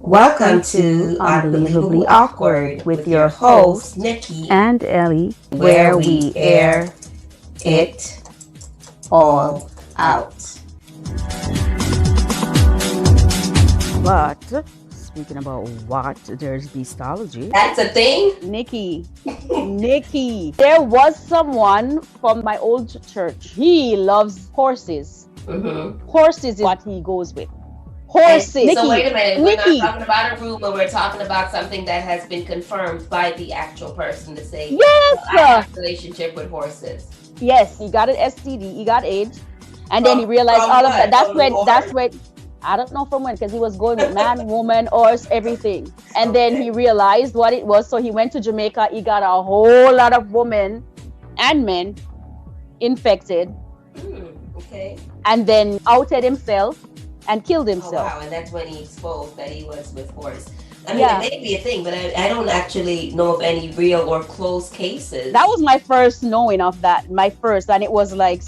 Welcome to Unbelievably Awkward with your hosts, Nicky and Ellie, where we air it all out. But speaking about what, there's Beastiality. That's a thing? Nikki, there was someone from my old church. He loves horses. Horses is what he goes with. Horses. And so wait a minute, we're Nikki. not talking about a rumor, we're talking about something that has been confirmed by the actual person to say, yes, I have a relationship with horses. Yes, he got an STD, he got AIDS, and then he realized all of that. That's when, I don't know from when, because he was going with man, woman, horse, everything. And then he realized what it was. So he went to Jamaica. He got a whole lot of women and men infected. Okay. And then outed himself and killed himself. Oh, wow. And that's when he exposed that he was with horse. I mean, it may be a thing, but I don't actually know of any real or close cases. That was my first knowing of that. And it was like,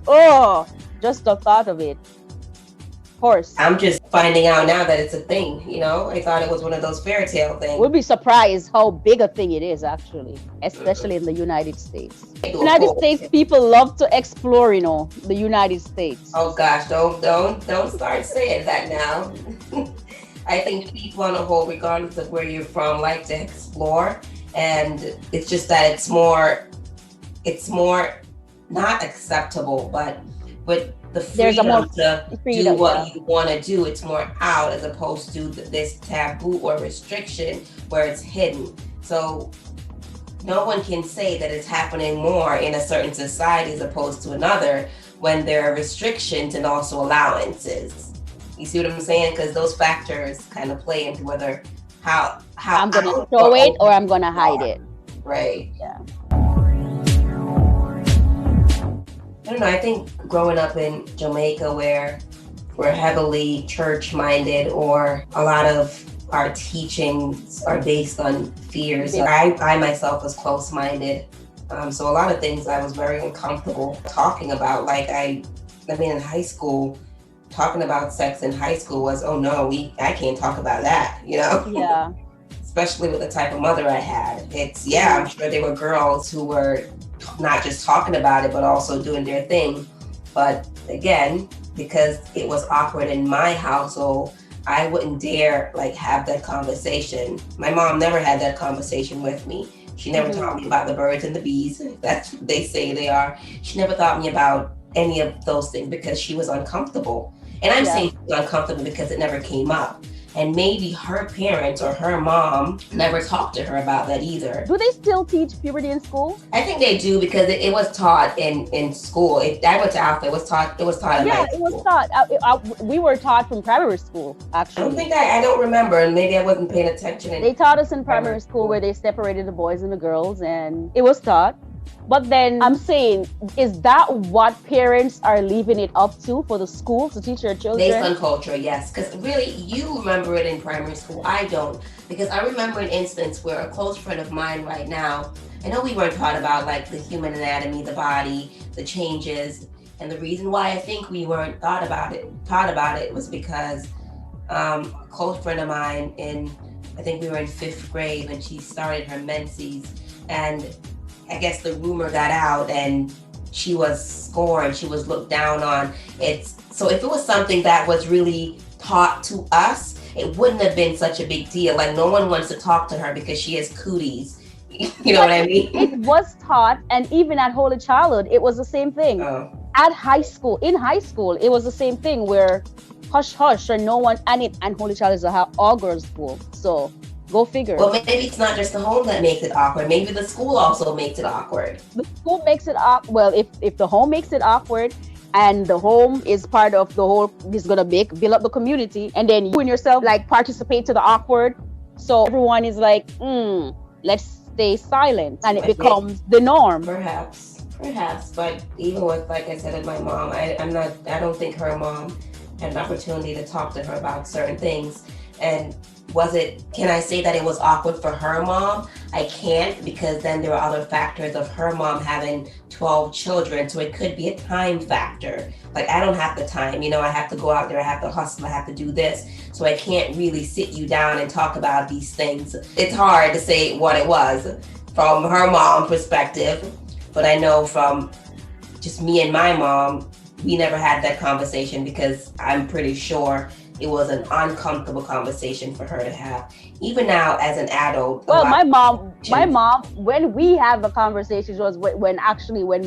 oh, just the thought of it. Horse. I'm just finding out now that it's a thing, I thought it was one of those fairy tale things. We'll be surprised how big a thing it is, actually, especially in the United States. United States people love to explore, the United States. Oh gosh, don't start saying that now. I think people on the whole, regardless of where you're from, like to explore, and it's just that it's more not acceptable, but the freedom to do what you want to do, it's more out as opposed to this taboo or restriction where it's hidden. So no one can say that it's happening more in a certain society as opposed to another when there are restrictions and also allowances. You see what I'm saying? Because those factors kind of play into whether how I'm going to show it or I'm going to hide it. Right. Yeah. I don't know. I think growing up in Jamaica, where we're heavily church-minded, or a lot of our teachings are based on fears. I myself was close-minded, so a lot of things I was very uncomfortable talking about. Like in high school, talking about sex in high school was, oh no, I can't talk about that, Yeah. Especially with the type of mother I had. I'm sure there were girls who were not just talking about it, but also doing their thing. But again, because it was awkward in my household, I wouldn't dare have that conversation. My mom never had that conversation with me. She never taught me about the birds and the bees. That's what they say they are. She never taught me about any of those things because she was uncomfortable. And I'm saying she was uncomfortable because it never came up. And maybe her parents or her mom never talked to her about that either. Do they still teach puberty in school? I think they do because it was taught in school. I went to Alpha. It was taught in my school. Yeah, it was taught. We were taught from primary school, actually. I don't remember, and maybe I wasn't paying attention. They taught us in primary school where they separated the boys and the girls, and it was taught. But then I'm saying, is that what parents are leaving it up to for the school to teach their children? Based on culture, yes. Because really, you remember it in primary school. I don't. Because I remember an instance where a close friend of mine right now, I know we weren't taught about the human anatomy, the body, the changes. And the reason why I think we weren't taught about it was because a close friend of mine I think we were in 5th grade when she started her menses. And I guess the rumor got out and she was scorned, she was looked down on. So if it was something that was really taught to us, it wouldn't have been such a big deal. No one wants to talk to her because she has cooties. You know what I mean? It was taught, and even at Holy Childhood, it was the same thing. In high school, it was the same thing where hush hush and no one, and Holy Child is a all-girls school. So go figure. Well, maybe it's not just the home that makes it awkward. Maybe the school also makes it awkward. The school makes it awkward. Well, if the home makes it awkward, and the home is part of the whole, is gonna build up the community, and then you and yourself participate to the awkward. So everyone is let's stay silent, and it becomes the norm. Perhaps. But even with, like I said, with my mom, I don't think her mom had an opportunity to talk to her about certain things. And can I say that it was awkward for her mom? I can't, because then there are other factors of her mom having 12 children. So it could be a time factor. Like, I don't have the time, I have to go out there, I have to hustle, I have to do this. So I can't really sit you down and talk about these things. It's hard to say what it was from her mom perspective, but I know from just me and my mom, we never had that conversation, because I'm pretty sure it was an uncomfortable conversation for her to have. Even now as an adult. Well, my mom, when we have the conversation was when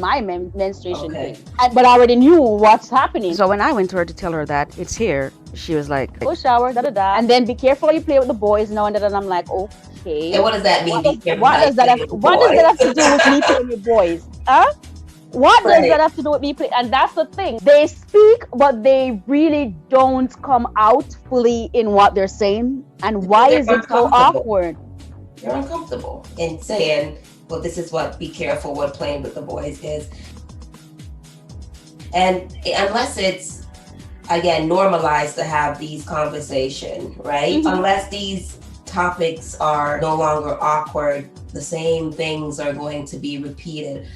my menstruation came. But I already knew what's happening. So when I went to her to tell her that it's here, she was like, go shower, and then be careful you play with the boys now and then. And I'm like, okay. And what does that mean? What does that have to do with me playing with boys? Huh? What does that have to do with me? And that's the thing. They speak, but they really don't come out fully in what they're saying. And why is it so awkward? They're uncomfortable in saying, well, this is what be careful what playing with the boys is. And unless it's, again, normalized to have these conversations, right? Mm-hmm. Unless these topics are no longer awkward, the same things are going to be repeated.